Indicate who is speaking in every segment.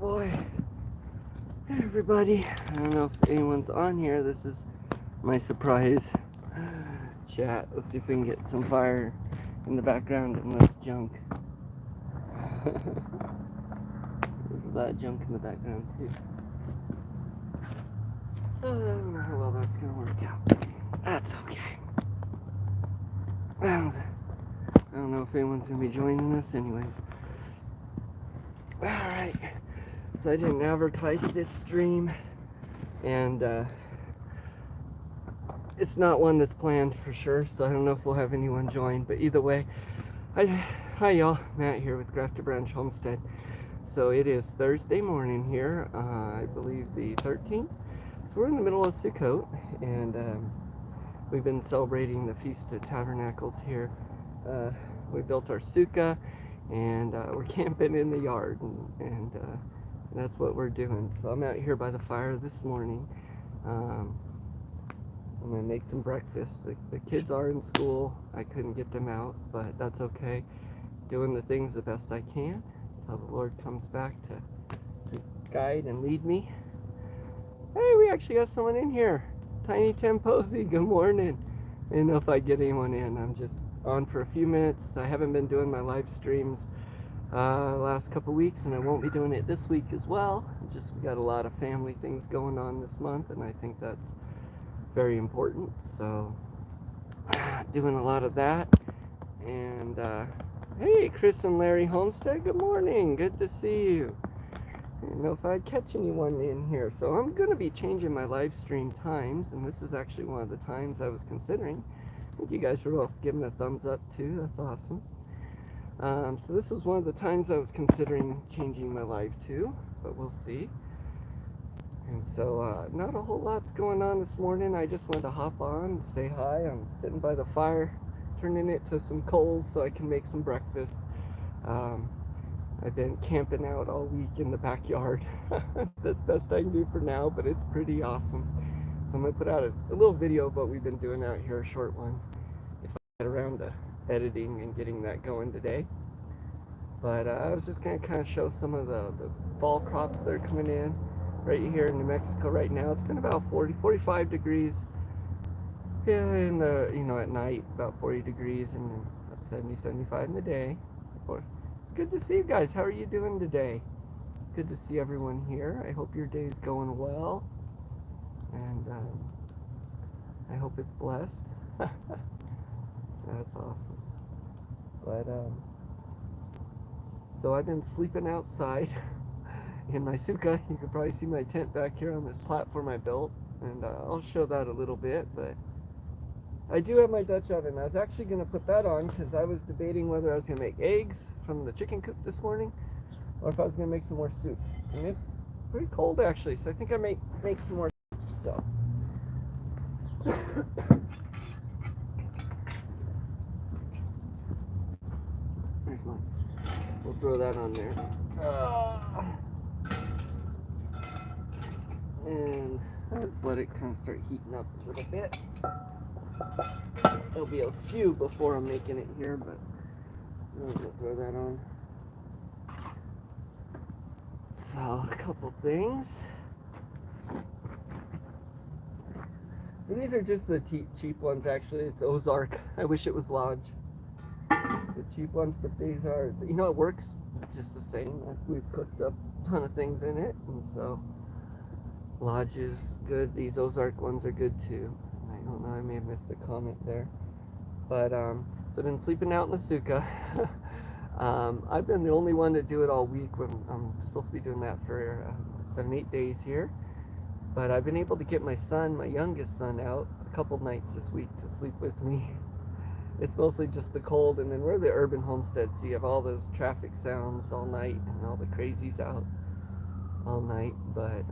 Speaker 1: boy. Hey everybody. I don't know if anyone's on here. This is my surprise chat. Let's see if we can get some fire in the background and less junk. There's a lot of junk in the background too. Oh, I don't know how well that's gonna work out. That's okay. Well, I don't know if anyone's gonna be joining us anyways. Alright. So I didn't advertise this stream, and it's not one that's planned for sure, so I don't know if we'll have anyone join, but either way, hi y'all, Matt here with Grafted Branch Homestead. So it is Thursday morning here, I believe the 13th, so we're in the middle of Sukkot, and we've been celebrating the Feast of Tabernacles here. We built our sukkah, and we're camping in the yard, and that's what we're doing. So I'm out here by the fire this morning. I'm gonna make some breakfast. The kids are in school. I couldn't get them out, but that's okay. Doing the things the best I can until the Lord comes back to guide and lead me. Hey, we actually got someone in here. Tiny Tim Posey, good morning. I don't know if I get anyone in. I'm just on for a few minutes. I haven't been doing my live streams last couple weeks, and I won't be doing it this week as well. We got a lot of family things going on this month, and I think that's very important. So doing a lot of that. And hey, Chris and Larry Homestead, good morning. Good to see you. I don't know if I'd catch anyone in here. So I'm going to be changing my live stream times, and this is actually one of the times I was considering. I think you guys are all giving a thumbs up too. That's awesome. So this was one of the times I was considering changing my live to, but we'll see. And so not a whole lot's going on this morning. I just wanted to hop on and say hi. I'm sitting by the fire, turning it to some coals so I can make some breakfast. I've been camping out all week in the backyard. That's best I can do for now, but it's pretty awesome. So I'm going to put out a little video of what we've been doing out here, a short one, if I get around to editing and getting that going today. But I was just going to kind of show some of the fall crops that are coming in right here in New Mexico right now. It's been about 45 degrees. Yeah, in the, at night, about 40 degrees, and then about 75 in the day. It's good to see you guys. How are you doing today? Good to see everyone here. I hope your day is going well, and I hope it's blessed. That's awesome. But so I've been sleeping outside in my sukkah. You can probably see my tent back here on this platform I built, and I'll show that a little bit. But I do have my Dutch oven. I was actually going to put that on because I was debating whether I was going to make eggs from the chicken coop this morning, or if I was going to make some more soup. And it's pretty cold actually, so I think I may make some more soup. So there's mine. We'll throw that on there. And let's let it kind of start heating up a little bit. There'll be a few before I'm making it here, but I'm going to throw that on. So, a couple things. So these are just the cheap ones actually. It's Ozark. I wish it was Lodge. The cheap ones, but these are, it works just the same. We've cooked up a ton of things in it, and so Lodge is good. These Ozark ones are good too. I don't know, I may have missed a comment there. But, so I've been sleeping out in the sukkah. I've been the only one to do it all week when I'm supposed to be doing that for 7-8 days here. But I've been able to get my son, my youngest son, out a couple nights this week to sleep with me. It's mostly just the cold, and then we're the urban homestead, so you have all those traffic sounds all night and all the crazies out all night. But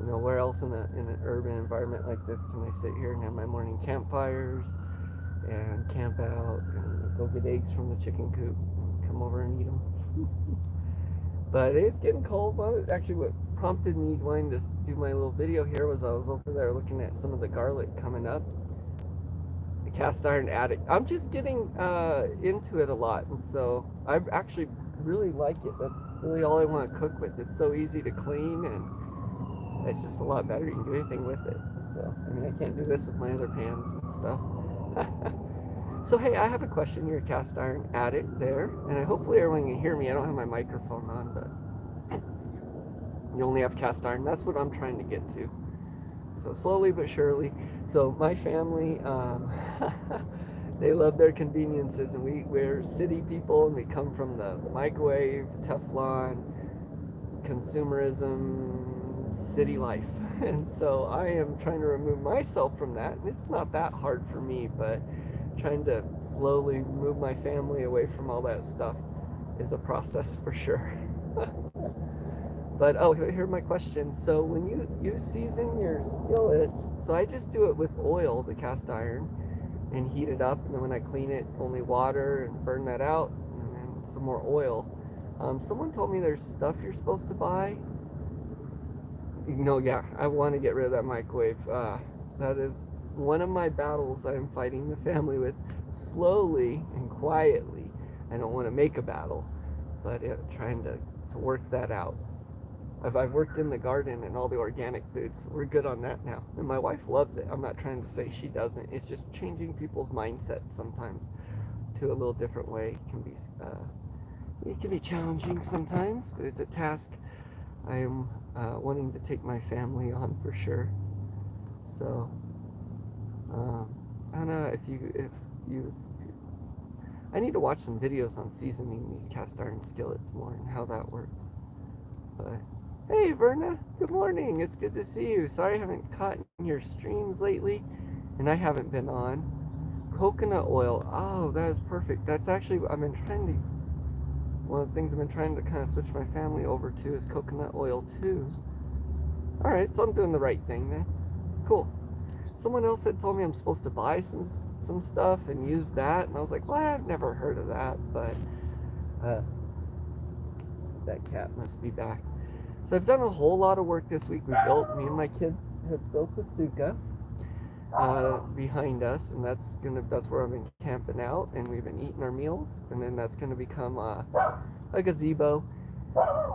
Speaker 1: where else in an urban environment like this can I sit here and have my morning campfires and camp out and go get eggs from the chicken coop and come over and eat them? But it's getting cold. Well, actually, what prompted me wanting to do my little video here was I was over there looking at some of the garlic coming up. The cast iron attic. I'm just getting into it a lot, and so I actually really like it. That's really all I want to cook with. It's so easy to clean, and it's just a lot better. You can do anything with it. So, I mean, I can't do this with my other pans and stuff. So, hey, I have a question. You're a cast iron addict there, and hopefully everyone can hear me. I don't have my microphone on, but you only have cast iron. That's what I'm trying to get to. So, slowly but surely. So, my family, they love their conveniences, and we're city people, and we come from the microwave, Teflon, consumerism, city life. And so I am trying to remove myself from that. And it's not that hard for me, but trying to slowly move my family away from all that stuff is a process for sure. But here's my question. So when you season your skillets, so I just do it with oil, the cast iron, and heat it up, and then when I clean it, only water and burn that out, and then some more oil. Someone told me there's stuff you're supposed to buy. Yeah, I want to get rid of that microwave. That is one of my battles I am fighting the family with, slowly and quietly. I don't want to make a battle, but trying to work that out. I've worked in the garden and all the organic foods. We're good on that now. And my wife loves it. I'm not trying to say she doesn't. It's just changing people's mindsets sometimes to a little different way. It can be challenging sometimes, but it's a task I am wanting to take my family on for sure. So I don't know if you I need to watch some videos on seasoning these cast iron skillets more and how that works. But hey, Verna, good morning. It's good to see you. Sorry I haven't caught your streams lately, and I haven't been on. Coconut oil. Oh, that is perfect. That's actually, one of the things I've been trying to kind of switch my family over to is coconut oil too. Alright, so I'm doing the right thing then. Cool. Someone else had told me I'm supposed to buy some stuff and use that, and I was like, well, I've never heard of that, but that cat must be back. So I've done a whole lot of work this week. Me and my kids have built a sukkah behind us, and that's where I've been camping out, and we've been eating our meals, and then that's gonna become a gazebo,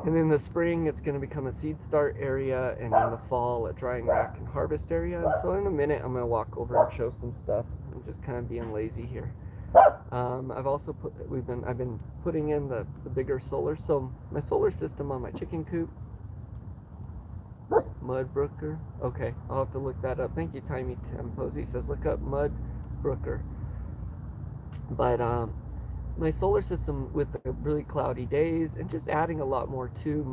Speaker 1: and in the spring it's gonna become a seed start area, and in the fall a drying rack and harvest area. And so in a minute I'm gonna walk over and show some stuff. I'm just kind of being lazy here. I've also I've been putting in the bigger solar. So my solar system on my chicken coop, Mudbrooker. Okay, I'll have to look that up. Thank you, Timey Temposy says look up Mudbrooker. But my solar system with the really cloudy days and just adding a lot more to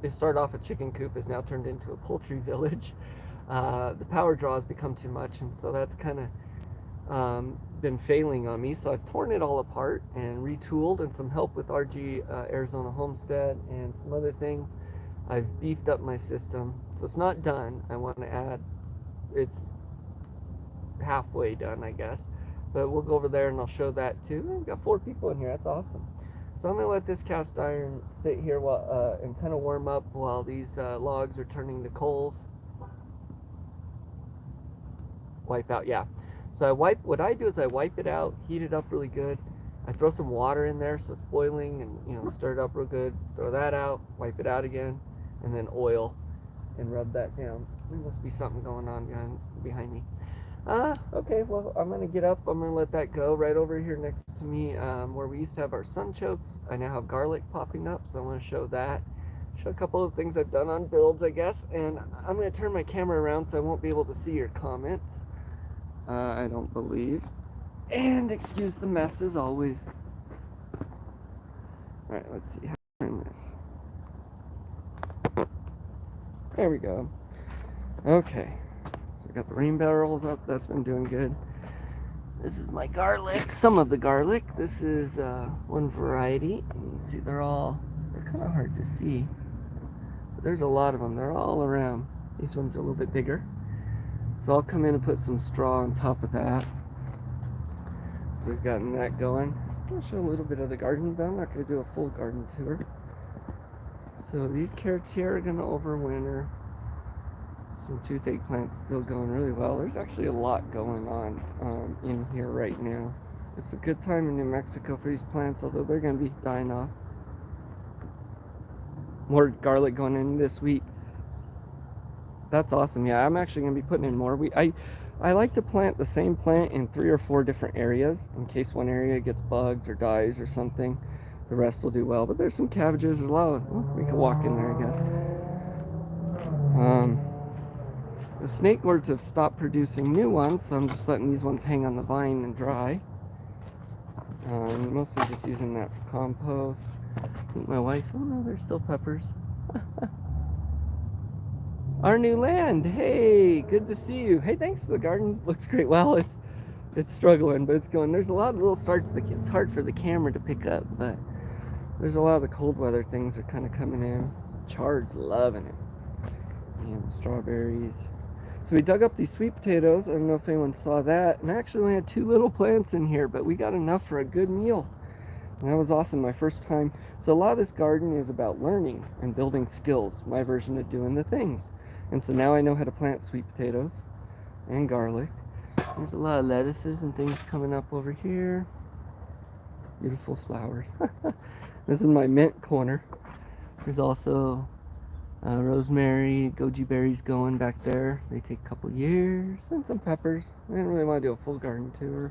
Speaker 1: it started off a chicken coop, has now turned into a poultry village. The power draw has become too much, and so that's kind of been failing on me. So I've torn it all apart and retooled, and some help with RG Arizona Homestead and some other things. I've beefed up my system, so it's not done. I want to add, it's halfway done, I guess, but we'll go over there and I'll show that too. We've got 4 people in here. That's awesome. So I'm gonna let this cast iron sit here while and kind of warm up while these logs are turning to coals. Wipe out, yeah. So what I do is I wipe it out, heat it up really good. I throw some water in there so it's boiling, and stir it up real good. Throw that out, wipe it out again, and then oil and rub that down. There must be something going on behind me. Okay, well, I'm gonna get up. I'm gonna let that go. Right over here next to me, where we used to have our sunchokes, I now have garlic popping up, so I want to show that. Show a couple of things I've done on builds, I guess, and I'm gonna turn my camera around so I won't be able to see your comments. I don't believe. And excuse the mess as always. Alright, let's see how to turn this. There we go. Okay. So I got the rain barrels up. That's been doing good. This is my garlic. Some of the garlic. This is one variety. And you can see they're kind of hard to see. But there's a lot of them. They're all around. These ones are a little bit bigger. So I'll come in and put some straw on top of that. So we've gotten that going. I'll show a little bit of the garden, but I'm not going to do a full garden tour. So these carrots here are going to overwinter. Some toothache plants still going really well. There's actually a lot going on in here right now. It's a good time in New Mexico for these plants, although they're going to be dying off. more garlic going in this week. That's awesome. Yeah, I'm actually going to be putting in more wheat. I like to plant the same plant in 3 or 4 different areas in case one area gets bugs or dies or something. The rest will do well. But there's some cabbages. There's a lot of, well, we can walk in there, I guess. The snake gourds have stopped producing new ones, so I'm just letting these ones hang on the vine and dry. Mostly just using that for compost. I think my wife, oh no, there's still peppers. Our new land. Hey, good to see you. Hey, thanks. The garden looks great. Well, it's struggling, but it's going. There's a lot of little starts. It's hard for the camera to pick up, but there's a lot of the cold weather things are kind of coming in. Chard's loving it. And strawberries. So we dug up these sweet potatoes. I don't know if anyone saw that. And I actually only had 2 little plants in here, but we got enough for a good meal. And that was awesome. My first time. So a lot of this garden is about learning and building skills. My version of doing the things. And so now I know how to plant sweet potatoes and garlic. There's a lot of lettuces and things coming up over here. Beautiful flowers. This is my mint corner. There's also rosemary, goji berries going back there. They take a couple years. And some peppers. I didn't really want to do a full garden tour.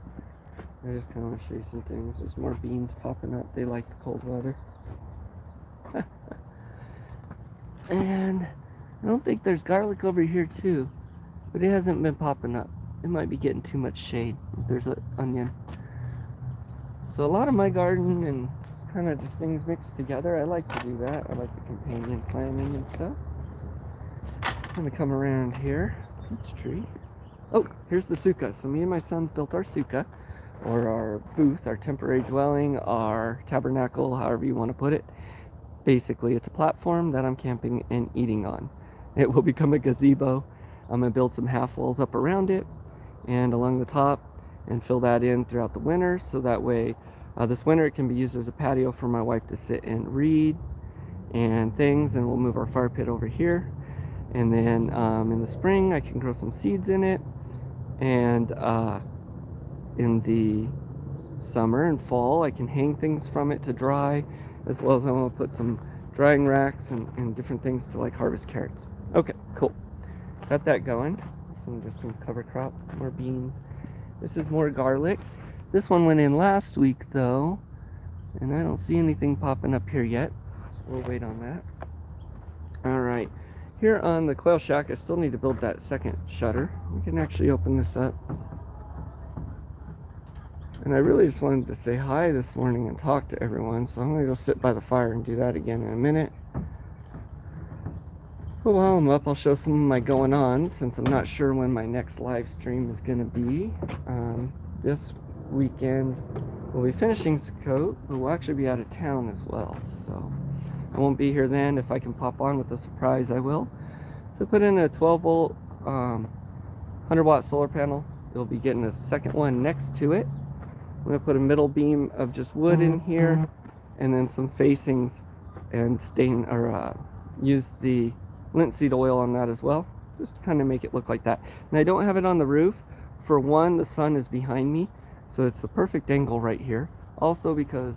Speaker 1: I just kind of want to show you some things. There's more beans popping up. They like the cold weather. And I don't think there's garlic over here too, but it hasn't been popping up. It might be getting too much shade. There's an onion. So a lot of my garden and kind of just things mixed together. I like to do that. I like the companion planting and stuff. I'm gonna come around here. Peach tree. Oh, here's the sukkah. So me and my sons built our sukkah, or our booth, our temporary dwelling, our tabernacle, however you want to put it. Basically, it's a platform that I'm camping and eating on. It will become a gazebo. I'm going to build some half walls up around it and along the top and fill that in throughout the winter, so that way this winter it can be used as a patio for my wife to sit and read and things, and we'll move our fire pit over here. And then in the spring I can grow some seeds in it, and in the summer and fall I can hang things from it to dry, as well as I'm going to put some drying racks and different things to like harvest carrots. Okay, cool. Got that going. Some cover crop, more beans. This is more garlic. This one went in last week though, and I don't see anything popping up here yet, so we'll wait on that. Alright, here on the quail shack I still need to build that second shutter. We can actually open this up. And I really just wanted to say hi this morning and talk to everyone, so I'm going to go sit by the fire and do that again in a minute. But while I'm up, I'll show some of my going-on, since I'm not sure when my next live stream is going to be. This weekend we'll be finishing Sukkot, but we'll actually be out of town as well, so I won't be here then. If I can pop on with a surprise, I will. So put in a 12-volt 100-watt solar panel. You'll be getting a second one next to it. I'm going to put a middle beam of just wood in here, and then some facings, and stain or use the linseed oil on that as well, just to kind of make it look like that. And I don't have it on the roof. For one, the sun is behind me, so it's the perfect angle right here. Also because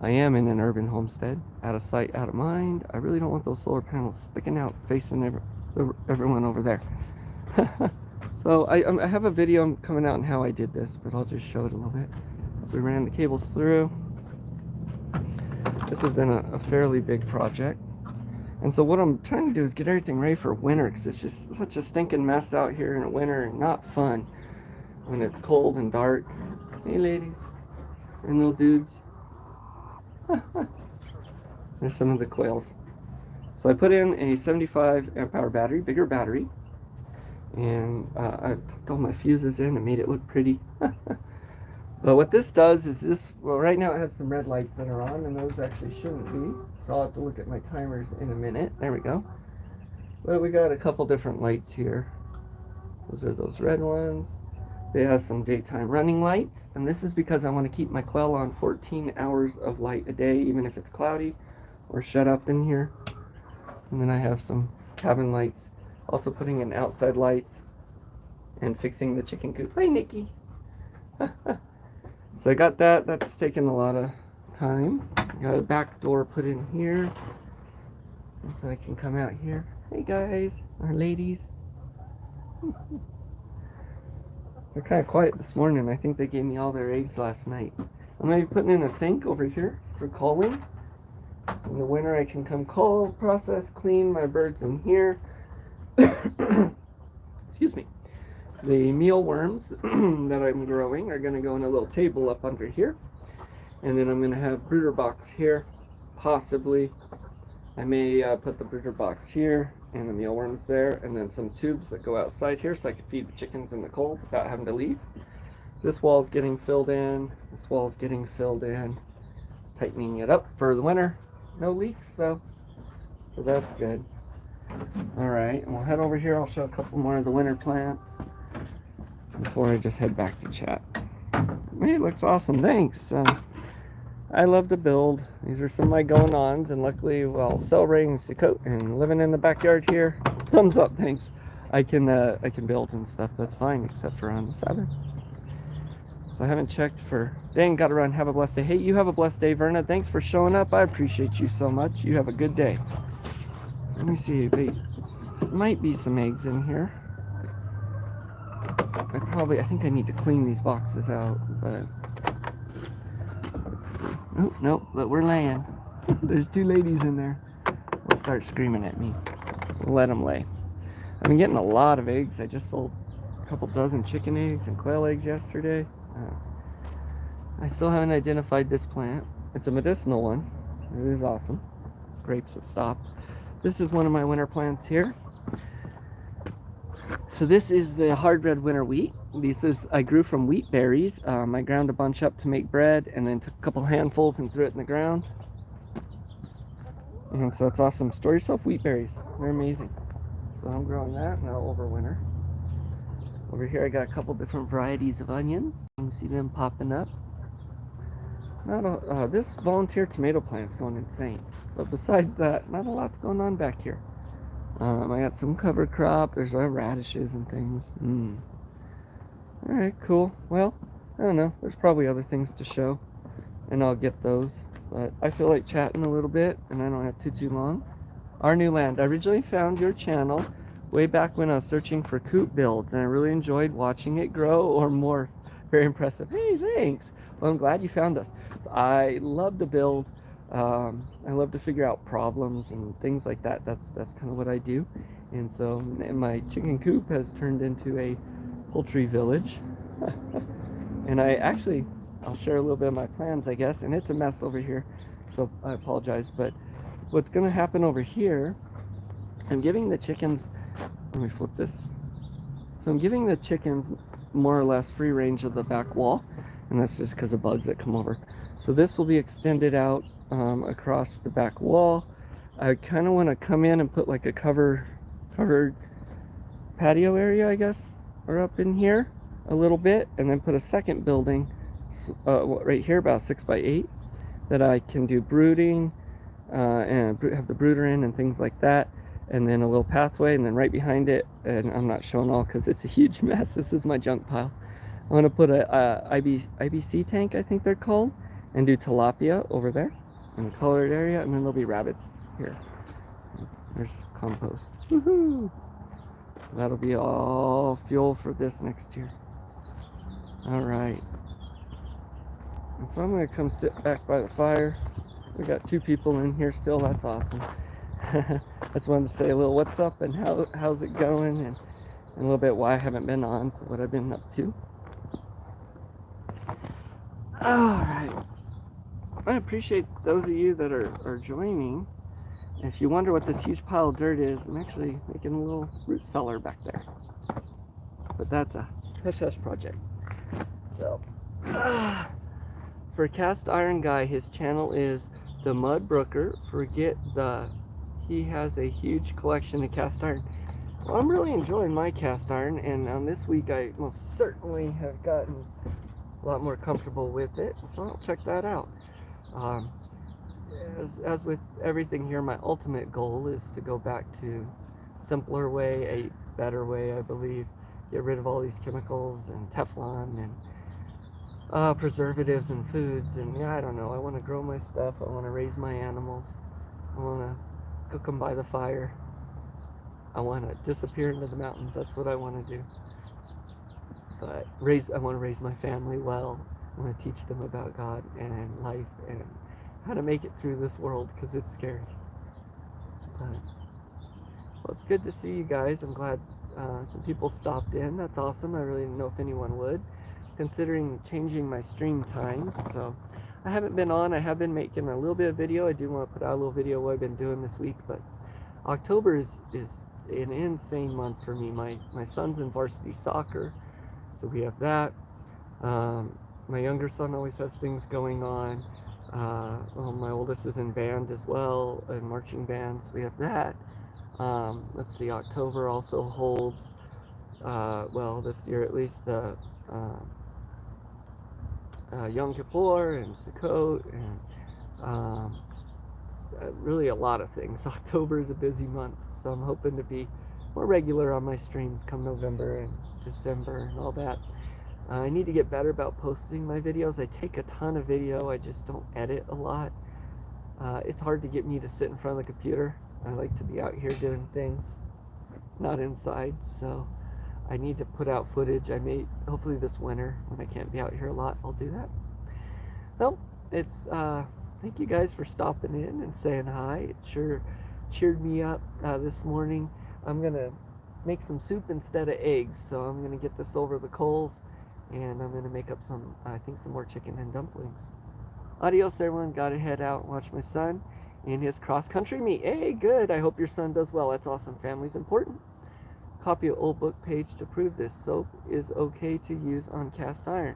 Speaker 1: I am in an urban homestead, out of sight, out of mind. I really don't want those solar panels sticking out facing everyone over there. So I have a video coming out on how I did this, but I'll just show it a little bit. So we ran the cables through. This has been a fairly big project. And so what I'm trying to do is get everything ready for winter, because it's just such a stinking mess out here in the winter, and not fun when it's cold and dark. Hey ladies and little dudes. There's some of the quails. So I put in a 75 amp hour battery, bigger battery, and I've tucked all my fuses in and made it look pretty. But what this does is this, well, right now it has some red lights that are on, and those actually shouldn't be. So I'll have to look at my timers in a minute. There we go. Well, we got a couple different lights here. Those are those red ones. They have some daytime running lights, and this is because I want to keep my quail on 14 hours of light a day, even if it's cloudy or shut up in here. And then I have some cabin lights. Also putting in outside lights and fixing the chicken coop. Hi, Nikki. So I got that. That's taken a lot of time. Got a back door put in here. And so I can come out here. Hey guys, or ladies. They're kind of quiet this morning. I think they gave me all their eggs last night. I'm going to be putting in a sink over here for calling. In the winter I can come call, process, clean my birds in here. Excuse me. The mealworms that I'm growing are going to go in a little table up under here. And then I'm going to have brooder box here, possibly. I may put the brooder box here and the mealworms there, and then some tubes that go outside here so I can feed the chickens in the cold without having to leave. This wall's getting filled in. This wall's getting filled in. Tightening it up for the winter. No leaks though, so that's good. Alright, and we'll head over here. I'll show a couple more of the winter plants before I just head back to chat. Hey, it looks awesome. Thanks. I love to build. These are some of my going-ons, and luckily, well, celebrating Sukkot and living in the backyard here. Thumbs up, thanks. I can build and stuff. That's fine, except for on the Sabbath. So I haven't checked for. Dang, gotta run. Have a blessed day. Hey, you have a blessed day, Verna. Thanks for showing up. I appreciate you so much. You have a good day. Let me see. There might be some eggs in here. I think I need to clean these boxes out, but. Oh, no, but we're laying. There's two ladies in there. They'll start screaming at me. We'll let them lay. I've been getting a lot of eggs. I just sold a couple dozen chicken eggs and quail eggs yesterday. I still haven't identified this plant. It's a medicinal one. It is awesome. Grapes have stopped. This is one of my winter plants here. So this is the hard red winter wheat. I grew from wheat berries. I ground a bunch up to make bread and then took a couple handfuls and threw it in the ground. And so it's awesome. Store yourself wheat berries. They're amazing. So I'm growing that now over winter. Over here I got a couple different varieties of onions. You can see them popping up. This volunteer tomato plant's going insane. But besides that, not a lot's going on back here. I got some cover crop. There's radishes and things. Alright, cool. Well, I don't know. There's probably other things to show. And I'll get those. But I feel like chatting a little bit. And I don't have too long. Our New Land. I originally found your channel way back when I was searching for coop builds. And I really enjoyed watching it grow or morph. Very impressive. Hey, thanks. Well, I'm glad you found us. I love to build. I love to figure out problems and things like that. That's kind of what I do. And so my chicken coop has turned into a poultry village. And I'll share a little bit of my plans, I guess. And it's a mess over here, so I apologize. But what's going to happen over here, I'm giving the chickens, let me flip this. So I'm giving the chickens more or less free range of the back wall. And that's just because of bugs that come over. So this will be extended out across the back wall. I kind of want to come in and put like a covered patio area, I guess, or up in here a little bit, and then put a second building right here about 6x8 that I can do brooding and have the brooder in and things like that, and then a little pathway, and then right behind it, and I'm not showing all because it's a huge mess. This is my junk pile. I want to put a IBC tank, I think they're called, and do tilapia over there in the colored area, and then there'll be rabbits here. There's compost. Woohoo! That'll be all fuel for this next year. Alright. And so I'm going to come sit back by the fire. We got 2 people in here still. That's awesome. I just wanted to say a little what's up and how's it going, and a little bit why I haven't been on, so what I've been up to. Alright. I appreciate those of you that are joining. If you wonder what this huge pile of dirt is, I'm actually making a little root cellar back there. But that's a hush-hush project. So, for Cast Iron Guy, his channel is The Mud Brooker. He has a huge collection of cast iron. Well, I'm really enjoying my cast iron, and on this week I most certainly have gotten a lot more comfortable with it, so I'll check that out. As with everything here, my ultimate goal is to go back to a simpler way, a better way, I believe. Get rid of all these chemicals and Teflon and preservatives and foods, and yeah, I don't know. I want to grow my stuff. I want to raise my animals. I want to cook them by the fire. I want to disappear into the mountains. That's what I want to do. But I want to raise my family well. I want to teach them about God and life and how to make it through this world, because it's scary. But, well, it's good to see you guys. I'm glad some people stopped in. That's awesome. I really didn't know if anyone would, considering changing my stream times. So I haven't been on. I have been making a little bit of video. I do want to put out a little video of what I've been doing this week. But October is an insane month for me. My son's in varsity soccer, so we have that. My younger son always has things going on. Well, my oldest is in band as well, in marching bands. We have that. Let's see, October also holds, well, this year at least, the Yom Kippur and Sukkot, and really a lot of things. October is a busy month, so I'm hoping to be more regular on my streams come November and December and all that. I need to get better about posting my videos. I take a ton of video, I just don't edit a lot. It's hard to get me to sit in front of the computer. I like to be out here doing things, not inside, so I need to put out footage. I may, hopefully this winter, when I can't be out here a lot, I'll do that. Well, it's, thank you guys for stopping in and saying hi. It sure cheered me up this morning. I'm going to make some soup instead of eggs, so I'm going to get this over the coals, and I'm going to make up some, I think, some more chicken and dumplings. Adios, everyone. Got to head out and watch my son in his cross-country meet. Hey, good. I hope your son does well. That's awesome. Family's important. Copy of old book page to prove this. Soap is okay to use on cast iron.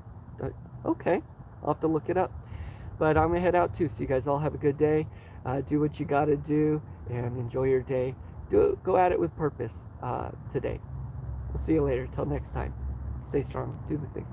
Speaker 1: Okay. I'll have to look it up. But I'm going to head out too, so you guys all have a good day. Do what you got to do and enjoy your day. Go at it with purpose today. We'll see you later. Till next time. Stay strong. Do the things.